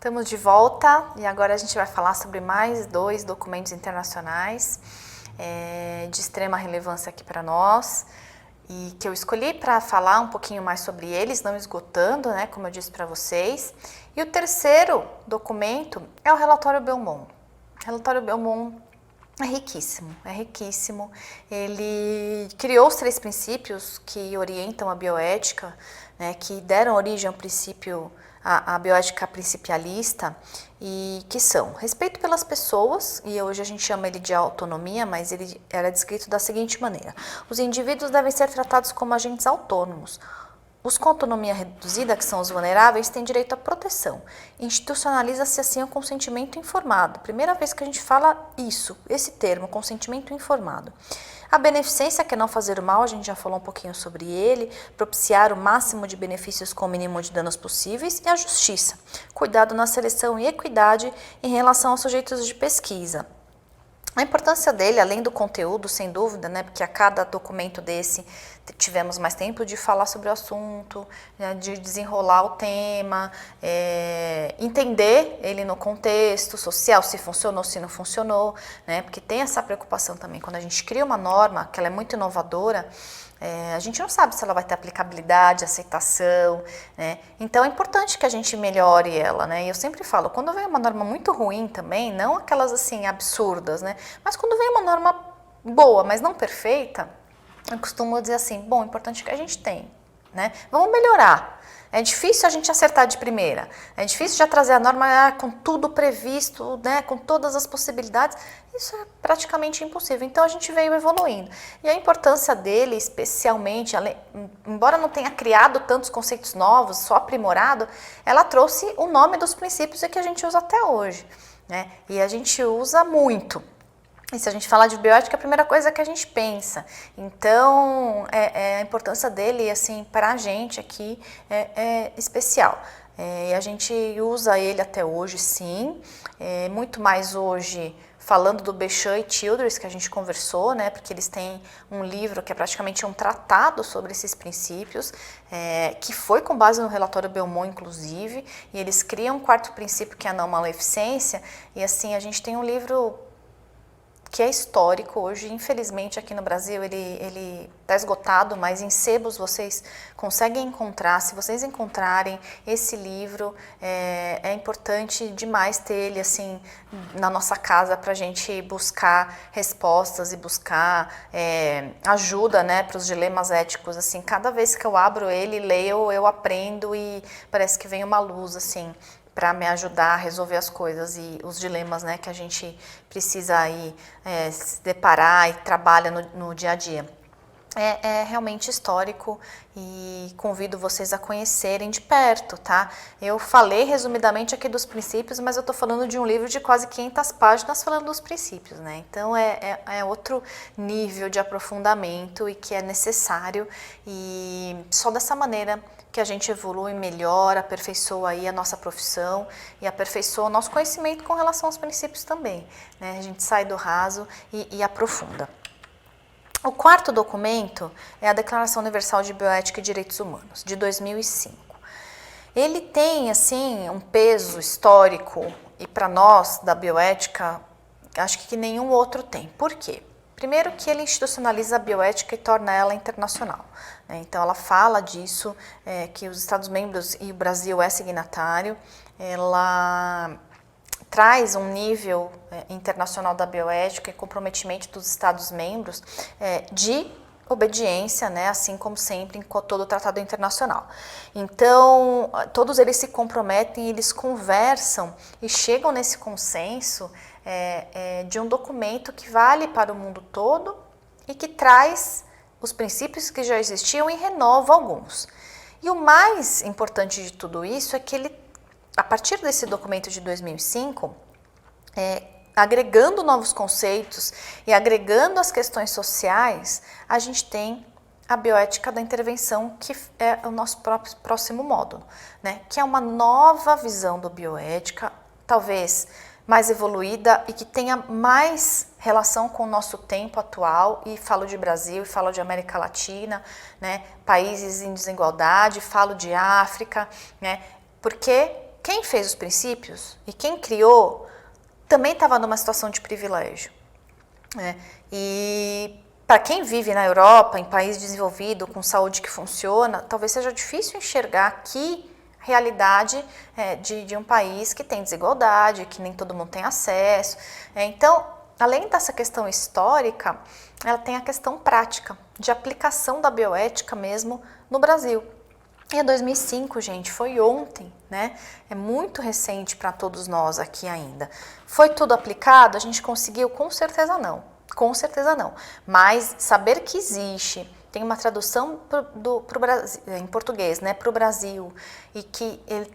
Estamos de volta e agora a gente vai falar sobre mais 2 documentos internacionais de extrema relevância aqui para nós e que eu escolhi para falar um pouquinho mais sobre eles, não esgotando, né, como eu disse para vocês. E o terceiro documento é o relatório Belmont. O relatório Belmont é riquíssimo. Ele criou os 3 princípios que orientam a bioética, né, que deram origem ao princípio, a bioética principialista, e que são respeito pelas pessoas, e hoje a gente chama ele de autonomia, mas ele era descrito da seguinte maneira: os indivíduos devem ser tratados como agentes autônomos. Os com autonomia reduzida, que são os vulneráveis, têm direito à proteção. Institucionaliza-se assim o consentimento informado. Primeira vez que a gente fala isso, esse termo, consentimento informado. A beneficência, que é não fazer o mal, a gente já falou um pouquinho sobre ele, propiciar o máximo de benefícios com o mínimo de danos possíveis, e a justiça, cuidado na seleção e equidade em relação aos sujeitos de pesquisa. A importância dele, além do conteúdo, sem dúvida, né, porque a cada documento desse tivemos mais tempo de falar sobre o assunto, né, de desenrolar o tema, entender ele no contexto social, se funcionou, se não funcionou, né, porque tem essa preocupação também. Quando a gente cria uma norma, que ela é muito inovadora, a gente não sabe se ela vai ter aplicabilidade, aceitação, né? Então é importante que a gente melhore ela, né? E eu sempre falo, quando vem uma norma muito ruim também, não aquelas assim absurdas, né? Mas quando vem uma norma boa, mas não perfeita, eu costumo dizer assim, bom, o importante é que a gente tem, né? Vamos melhorar. É difícil a gente acertar de primeira, é difícil já trazer a norma com tudo previsto, né, com todas as possibilidades, isso é praticamente impossível, então a gente veio evoluindo. E a importância dele, especialmente, embora não tenha criado tantos conceitos novos, só aprimorado, ela trouxe o nome dos princípios que a gente usa até hoje, né, e a gente usa muito. E se a gente falar de bioética, a primeira coisa que a gente pensa. Então, a importância dele, assim, para a gente aqui é especial. E a gente usa ele até hoje, sim. Muito mais hoje falando do Béchamp e Childress, que a gente conversou, né? Porque eles têm um livro que é praticamente um tratado sobre esses princípios, que foi com base no relatório Belmont, inclusive. E eles criam um 4º princípio, que é a não maleficência. E assim, a gente tem um livro que é histórico hoje, infelizmente aqui no Brasil ele está esgotado, mas em sebos vocês conseguem encontrar. Se vocês encontrarem esse livro, é importante demais ter ele assim na nossa casa para a gente buscar respostas e buscar ajuda, né, para os dilemas éticos. Assim, cada vez que eu abro ele, leio, eu aprendo e parece que vem uma luz assim para me ajudar a resolver as coisas e os dilemas, né, que a gente precisa aí se deparar e trabalha no dia a dia. É realmente histórico e convido vocês a conhecerem de perto, tá? Eu falei resumidamente aqui dos princípios, mas eu tô falando de um livro de quase 500 páginas falando dos princípios, né? Então é outro nível de aprofundamento e que é necessário, e só dessa maneira que a gente evolui, melhora, aperfeiçoa aí a nossa profissão e aperfeiçoa o nosso conhecimento com relação aos princípios também, né? A gente sai do raso e aprofunda. O 4º documento é a Declaração Universal de Bioética e Direitos Humanos, de 2005. Ele tem, assim, um peso histórico, e para nós, da bioética, acho que nenhum outro tem. Por quê? Primeiro que ele institucionaliza a bioética e torna ela internacional, né? Então ela fala disso, que os Estados-membros e o Brasil é signatário, ela traz um nível internacional da bioética e comprometimento dos Estados-membros de obediência, né, assim como sempre em todo o tratado internacional. Então, todos eles se comprometem, eles conversam e chegam nesse consenso de um documento que vale para o mundo todo e que traz os princípios que já existiam e renova alguns. E o mais importante de tudo isso é que ele, a partir desse documento de 2005, agregando novos conceitos e agregando as questões sociais, a gente tem a bioética da intervenção, que é o nosso próximo módulo, né? Que é uma nova visão do bioética, talvez mais evoluída e que tenha mais relação com o nosso tempo atual, e falo de Brasil, e falo de América Latina, né? Países em desigualdade, falo de África, né? Porque quem fez os princípios e quem criou também estava numa situação de privilégio, né? E para quem vive na Europa, em país desenvolvido, com saúde que funciona, talvez seja difícil enxergar aqui a realidade de um país que tem desigualdade, que nem todo mundo tem acesso. Então, além dessa questão histórica, ela tem a questão prática, de aplicação da bioética mesmo no Brasil. E é 2005, gente, foi ontem, né? É muito recente para todos nós aqui ainda. Foi tudo aplicado? A gente conseguiu? Com certeza não. Com certeza não. Mas saber que existe, tem uma tradução pro Brasil, em português, né, para o Brasil, e que ele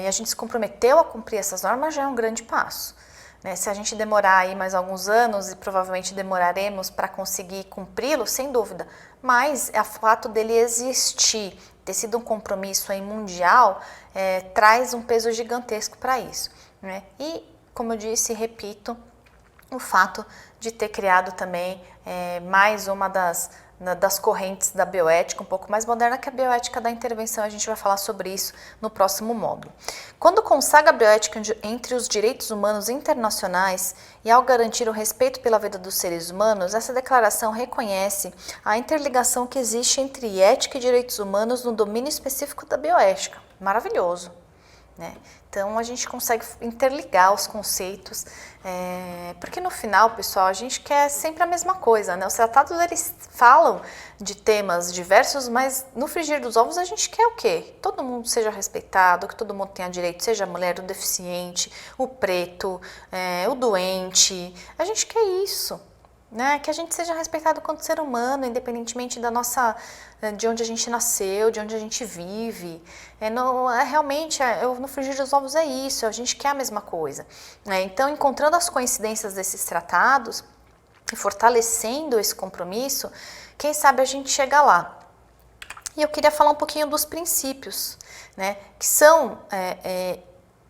e a gente se comprometeu a cumprir essas normas, já é um grande passo. Né? Se a gente demorar aí mais alguns anos, e provavelmente demoraremos para conseguir cumpri-lo, sem dúvida, mas o fato dele existir, ter sido um compromisso aí mundial, traz um peso gigantesco para isso. Né? E, como eu disse e repito, o fato de ter criado também mais uma das correntes da bioética, um pouco mais moderna, que é a bioética da intervenção. A gente vai falar sobre isso no próximo módulo. Quando consagra a bioética entre os direitos humanos internacionais e ao garantir o respeito pela vida dos seres humanos, essa declaração reconhece a interligação que existe entre ética e direitos humanos no domínio específico da bioética. Maravilhoso, né? Então, a gente consegue interligar os conceitos, porque no final, pessoal, a gente quer sempre a mesma coisa, né? Os tratados, eles falam de temas diversos, mas no frigir dos ovos a gente quer o quê? Todo mundo seja respeitado, que todo mundo tenha direito, seja a mulher, o deficiente, o preto, o doente. A gente quer isso, né? Que a gente seja respeitado quanto ser humano, independentemente de onde a gente nasceu, de onde a gente vive. Realmente, no frigir dos ovos é isso, a gente quer a mesma coisa. Então, encontrando as coincidências desses tratados e fortalecendo esse compromisso, quem sabe a gente chega lá. E eu queria falar um pouquinho dos princípios, né? Que são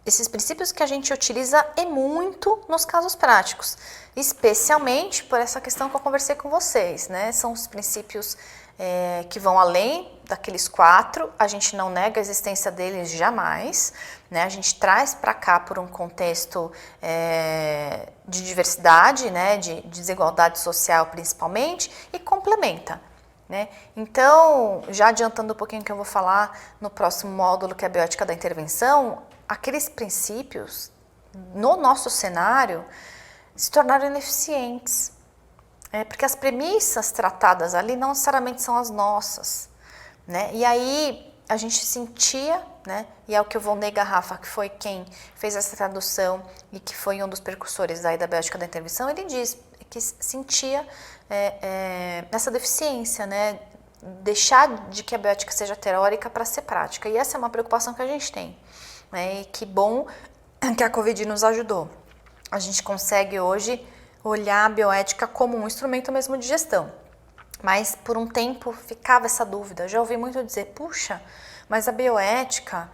esses princípios que a gente utiliza muito nos casos práticos, especialmente por essa questão que eu conversei com vocês, né? São os princípios que vão além daqueles 4, a gente não nega a existência deles jamais, né? A gente traz para cá por um contexto de diversidade, né? De desigualdade social principalmente, e complementa. Né? Então, já adiantando um pouquinho que eu vou falar no próximo módulo, que é a bioética da intervenção, aqueles princípios, no nosso cenário, se tornaram ineficientes. Porque as premissas tratadas ali não necessariamente são as nossas. Né? E aí a gente sentia, né? E é o que o Volney Garrafa, que foi quem fez essa tradução e que foi um dos precursores aí da bioética da intervenção, ele diz que sentia essa deficiência, né? Deixar de que a bioética seja teórica para ser prática. E essa é uma preocupação que a gente tem. Né? E que bom que a Covid nos ajudou. A gente consegue hoje olhar a bioética como um instrumento mesmo de gestão. Mas por um tempo ficava essa dúvida. Eu já ouvi muito dizer, puxa, mas a bioética,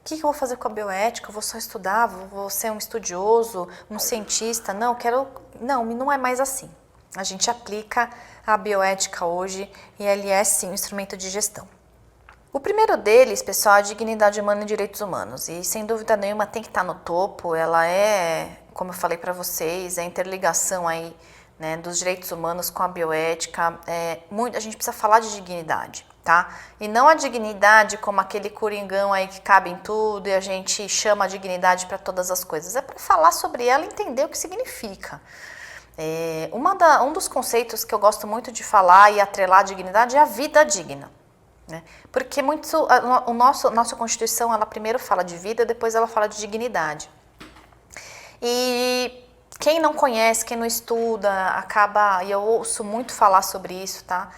o que eu vou fazer com a bioética? Eu vou só estudar? Vou ser um estudioso, um cientista? Não, não é mais assim. A gente aplica a bioética hoje e ele é sim um instrumento de gestão. O primeiro deles, pessoal, é a dignidade humana e direitos humanos. E sem dúvida nenhuma tem que estar no topo. Ela como eu falei para vocês, a interligação aí, né, dos direitos humanos com a bioética. A gente precisa falar de dignidade, tá? E não a dignidade como aquele coringão aí que cabe em tudo e a gente chama a dignidade para todas as coisas. É para falar sobre ela e entender o que significa. Um dos conceitos que eu gosto muito de falar e atrelar a dignidade é a vida digna. Né? Porque nossa Constituição, ela primeiro fala de vida, depois ela fala de dignidade. E quem não conhece, quem não estuda, e eu ouço muito falar sobre isso, tá?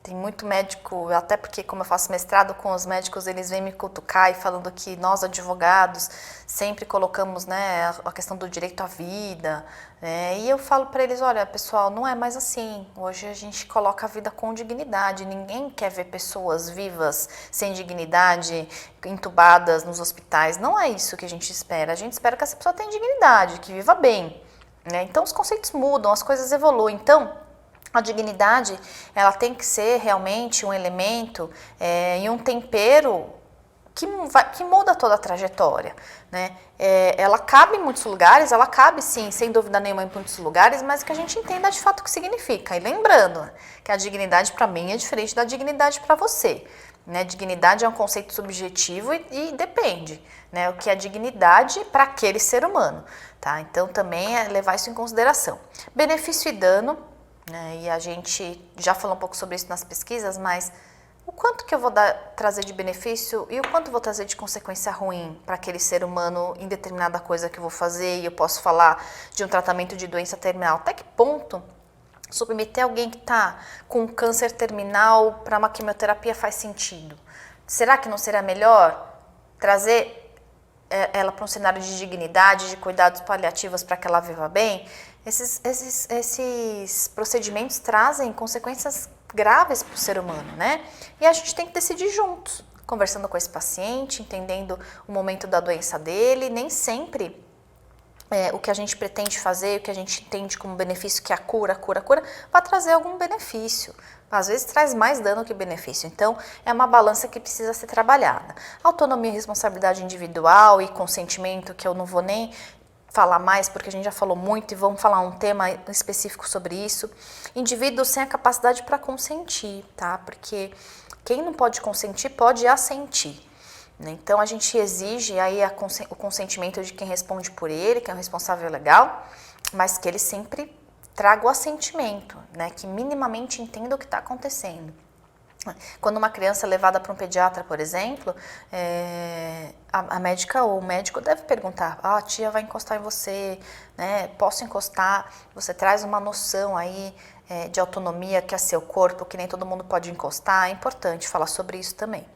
Tem muito médico, até porque como eu faço mestrado com os médicos, eles vêm me cutucar e falando que nós advogados sempre colocamos, né, a questão do direito à vida, né? E eu falo para eles, olha pessoal, não é mais assim, hoje a gente coloca a vida com dignidade, ninguém quer ver pessoas vivas sem dignidade, entubadas nos hospitais, não é isso que a gente espera que essa pessoa tenha dignidade, que viva bem, né? Então os conceitos mudam, as coisas evoluem, então a dignidade, ela tem que ser realmente um elemento e um tempero que muda toda a trajetória, né? Ela cabe em muitos lugares, ela cabe sim, sem dúvida nenhuma em muitos lugares, mas que a gente entenda de fato o que significa. E lembrando que a dignidade para mim é diferente da dignidade para você, né? Dignidade é um conceito subjetivo e depende, né? O que é dignidade para aquele ser humano, tá? Então também é levar isso em consideração. Benefício e dano, né? E a gente já falou um pouco sobre isso nas pesquisas, mas o quanto que eu vou trazer de benefício e o quanto vou trazer de consequência ruim para aquele ser humano em determinada coisa que eu vou fazer, e eu posso falar de um tratamento de doença terminal. Até que ponto submeter alguém que está com câncer terminal para uma quimioterapia faz sentido? Será que não seria melhor trazer ela para um cenário de dignidade, de cuidados paliativos para que ela viva bem? Esses procedimentos trazem consequências graves para o ser humano, né? E a gente tem que decidir juntos, conversando com esse paciente, entendendo o momento da doença dele. Nem sempre o que a gente pretende fazer, o que a gente entende como benefício, que é a cura, vai trazer algum benefício. Às vezes traz mais dano que benefício. Então, é uma balança que precisa ser trabalhada. Autonomia e responsabilidade individual e consentimento, que eu não vou nem falar mais, porque a gente já falou muito e vamos falar um tema específico sobre isso. Indivíduo sem a capacidade para consentir, tá? Porque quem não pode consentir pode assentir, né? Então a gente exige aí o consentimento de quem responde por ele, que é o responsável legal, mas que ele sempre traga o assentimento, né? Que minimamente entenda o que está acontecendo. Quando uma criança é levada para um pediatra, por exemplo, a médica ou o médico deve perguntar: a tia vai encostar em você, né? Posso encostar? Você traz uma noção aí de autonomia, que é seu corpo, que nem todo mundo pode encostar. É importante falar sobre isso também.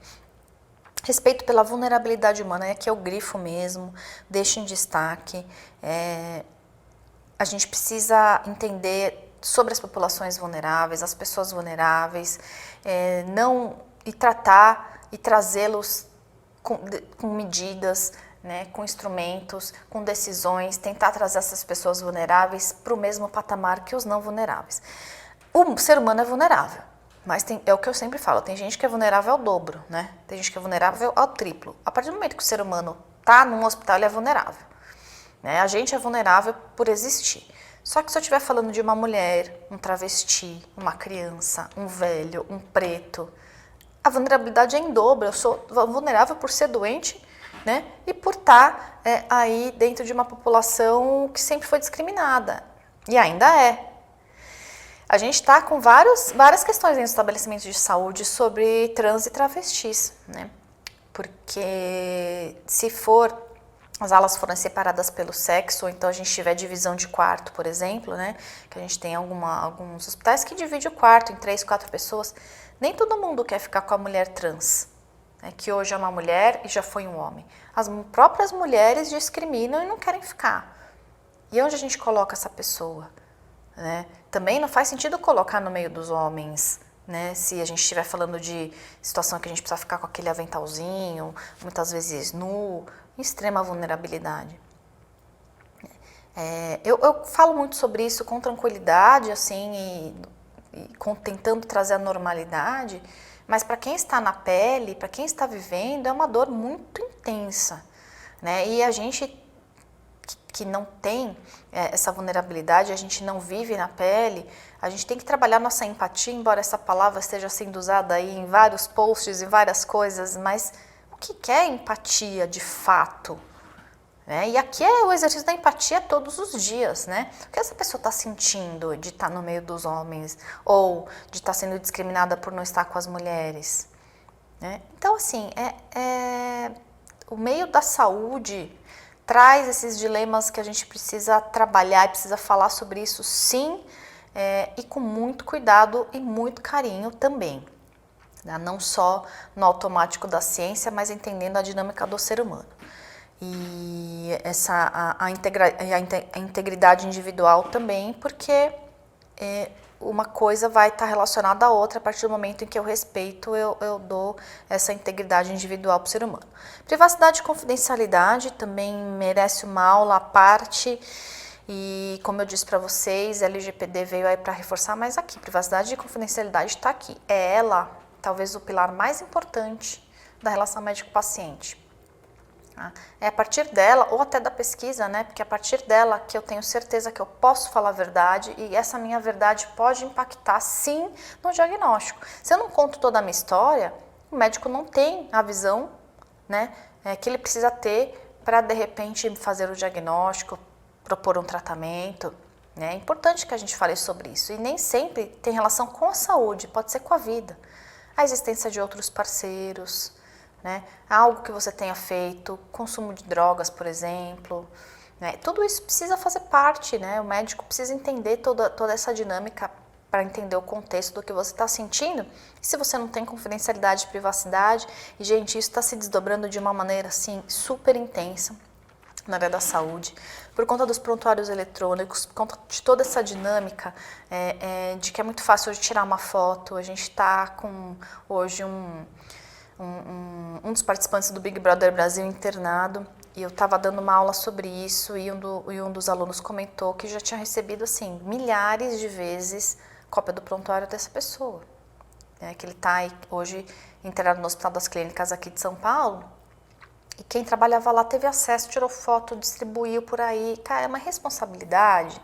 Respeito pela vulnerabilidade humana, aqui é o grifo mesmo, deixa em destaque. A gente precisa entender sobre as populações vulneráveis, as pessoas vulneráveis, e tratar e trazê-los com medidas, né, com instrumentos, com decisões, tentar trazer essas pessoas vulneráveis para o mesmo patamar que os não vulneráveis. O ser humano é vulnerável, mas é o que eu sempre falo, tem gente que é vulnerável ao dobro, né? Tem gente que é vulnerável ao triplo. A partir do momento que o ser humano está num hospital, ele é vulnerável, né? A gente é vulnerável por existir. Só que se eu estiver falando de uma mulher, um travesti, uma criança, um velho, um preto, a vulnerabilidade é em dobro. Eu sou vulnerável por ser doente, né? E por estar aí dentro de uma população que sempre foi discriminada. E ainda é. A gente está com várias questões nos estabelecimentos de saúde sobre trans e travestis, né? Porque se as alas forem separadas pelo sexo, ou então a gente tiver divisão de quarto, por exemplo, né? Que a gente tem alguns hospitais que dividem o quarto em 3, 4 pessoas. Nem todo mundo quer ficar com a mulher trans, né? Que hoje é uma mulher e já foi um homem. As próprias mulheres discriminam e não querem ficar. E onde a gente coloca essa pessoa, né? Também não faz sentido colocar no meio dos homens, né? Se a gente estiver falando de situação que a gente precisa ficar com aquele aventalzinho, muitas vezes nu, em extrema vulnerabilidade. Eu falo muito sobre isso com tranquilidade, assim, tentando trazer a normalidade, mas para quem está na pele, para quem está vivendo, é uma dor muito intensa, né? E a gente que não tem essa vulnerabilidade, a gente não vive na pele, a gente tem que trabalhar nossa empatia, embora essa palavra esteja sendo usada aí em vários posts, em várias coisas, mas o que é empatia de fato? E aqui é o exercício da empatia todos os dias, né? O que essa pessoa está sentindo de estar no meio dos homens ou de estar sendo discriminada por não estar com as mulheres, né? Então, assim, o meio da saúde traz esses dilemas que a gente precisa trabalhar e precisa falar sobre isso, sim, e com muito cuidado e muito carinho também, né? Não só no automático da ciência, mas entendendo a dinâmica do ser humano. E a integridade individual também, porque uma coisa vai estar relacionada à outra a partir do momento em que eu respeito, eu dou essa integridade individual para o ser humano. Privacidade e confidencialidade também merece uma aula à parte, e como eu disse para vocês, a LGPD veio aí para reforçar, mas aqui, privacidade e confidencialidade está aqui. É ela, talvez, o pilar mais importante da relação médico-paciente. É a partir dela, ou até da pesquisa, né? Porque é a partir dela que eu tenho certeza que eu posso falar a verdade e essa minha verdade pode impactar, sim, no diagnóstico. Se eu não conto toda a minha história, o médico não tem a visão, né, que ele precisa ter para, de repente, fazer o diagnóstico, propor um tratamento. Né? É importante que a gente fale sobre isso. E nem sempre tem relação com a saúde, pode ser com a vida. A existência de outros parceiros, né? Algo que você tenha feito, consumo de drogas, por exemplo, né? Tudo isso precisa fazer parte, né? O médico precisa entender toda essa dinâmica para entender o contexto do que você está sentindo. E se você não tem confidencialidade e privacidade, e gente, isso está se desdobrando de uma maneira assim super intensa na área da saúde, por conta dos prontuários eletrônicos, por conta de toda essa dinâmica de que é muito fácil hoje tirar uma foto. A gente está com hoje um dos participantes do Big Brother Brasil internado, e eu estava dando uma aula sobre isso, e um dos alunos comentou que já tinha recebido assim milhares de vezes cópia do prontuário dessa pessoa, né, que ele está hoje internado no Hospital das Clínicas aqui de São Paulo, e quem trabalhava lá teve acesso, tirou foto, distribuiu por aí. Cara, é uma responsabilidade.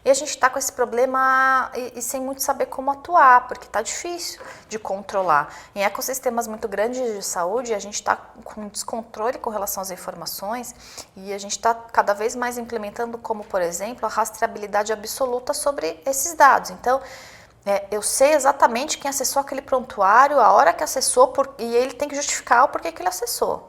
E a gente está com esse problema e sem muito saber como atuar, porque está difícil de controlar. Em ecossistemas muito grandes de saúde, a gente está com descontrole com relação às informações, e a gente está cada vez mais implementando, como por exemplo, a rastreabilidade absoluta sobre esses dados. Então, eu sei exatamente quem acessou aquele prontuário, a hora que acessou, e ele tem que justificar o porquê que ele acessou.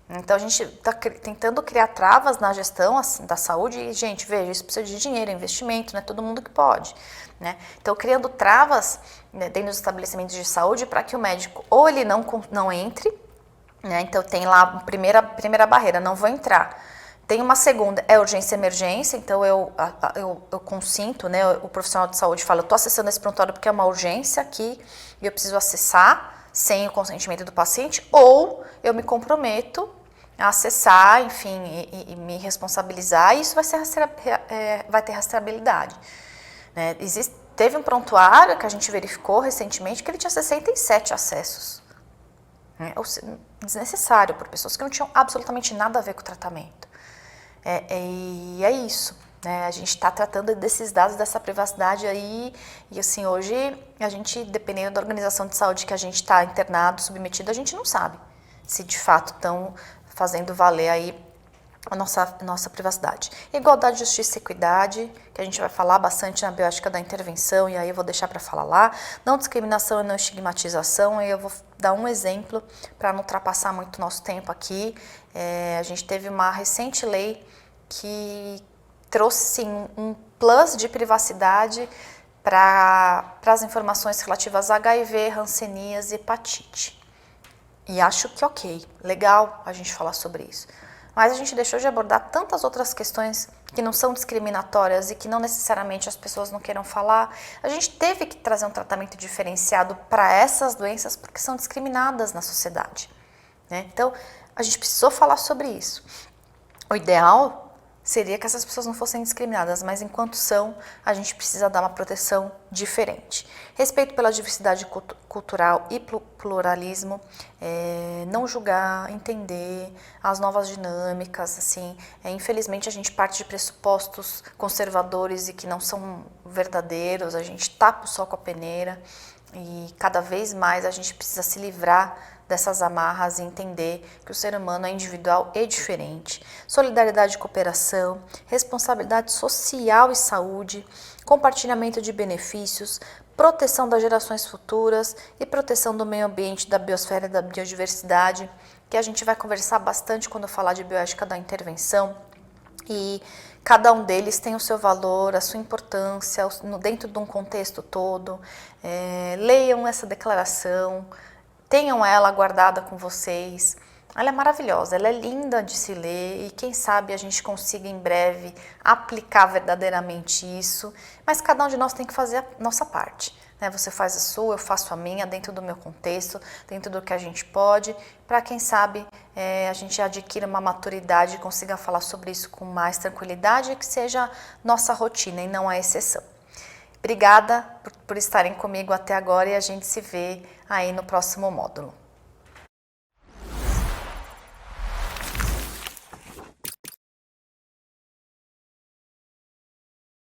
Então, a gente está tentando criar travas na gestão assim, da saúde e, gente, veja, isso precisa de dinheiro, investimento, não é todo mundo que pode, né? Então, criando travas, né, dentro dos estabelecimentos de saúde para que o médico ou ele não entre, né? Então, tem lá a primeira barreira, não vou entrar. Tem uma segunda, é urgência e emergência, então eu consinto, né, o profissional de saúde fala, eu estou acessando esse prontuário porque é uma urgência aqui e eu preciso acessar sem o consentimento do paciente, ou eu me comprometo a acessar, enfim, e me responsabilizar, e isso vai ter rastreabilidade. Né? Teve um prontuário que a gente verificou recentemente que ele tinha 67 acessos. Né? Desnecessário, por pessoas que não tinham absolutamente nada a ver com o tratamento. E é isso. Né? A gente está tratando desses dados, dessa privacidade aí, e assim, hoje, a gente, dependendo da organização de saúde que a gente está internado, submetido, a gente não sabe se de fato estão fazendo valer aí a nossa privacidade. Igualdade, justiça e equidade, que a gente vai falar bastante na bioética da intervenção, e aí eu vou deixar para falar lá. Não discriminação e não estigmatização, e eu vou dar um exemplo para não ultrapassar muito nosso tempo aqui. A gente teve uma recente lei que trouxe sim um plus de privacidade para as informações relativas a HIV, hanseníase e hepatite. E acho que ok, legal a gente falar sobre isso. Mas a gente deixou de abordar tantas outras questões que não são discriminatórias e que não necessariamente as pessoas não queiram falar. A gente teve que trazer um tratamento diferenciado para essas doenças porque são discriminadas na sociedade. Né? Então, a gente precisou falar sobre isso. O ideal seria que essas pessoas não fossem discriminadas, mas enquanto são, a gente precisa dar uma proteção diferente. Respeito pela diversidade cultural e pluralismo, não julgar, entender as novas dinâmicas, assim, infelizmente a gente parte de pressupostos conservadores e que não são verdadeiros, a gente tapa o sol com a peneira e cada vez mais a gente precisa se livrar dessas amarras e entender que o ser humano é individual e diferente. Solidariedade e cooperação, responsabilidade social e saúde, compartilhamento de benefícios, proteção das gerações futuras e proteção do meio ambiente, da biosfera e da biodiversidade, que a gente vai conversar bastante quando eu falar de bioética da intervenção. E cada um deles tem o seu valor, a sua importância dentro de um contexto todo. Leiam essa declaração, tenham ela guardada com vocês. Ela é maravilhosa, ela é linda de se ler e quem sabe a gente consiga em breve aplicar verdadeiramente isso, mas cada um de nós tem que fazer a nossa parte. Né? Você faz a sua, eu faço a minha, dentro do meu contexto, dentro do que a gente pode, para quem sabe a gente adquira uma maturidade e consiga falar sobre isso com mais tranquilidade e que seja nossa rotina e não a exceção. Obrigada por estarem comigo até agora e a gente se vê aí no próximo módulo.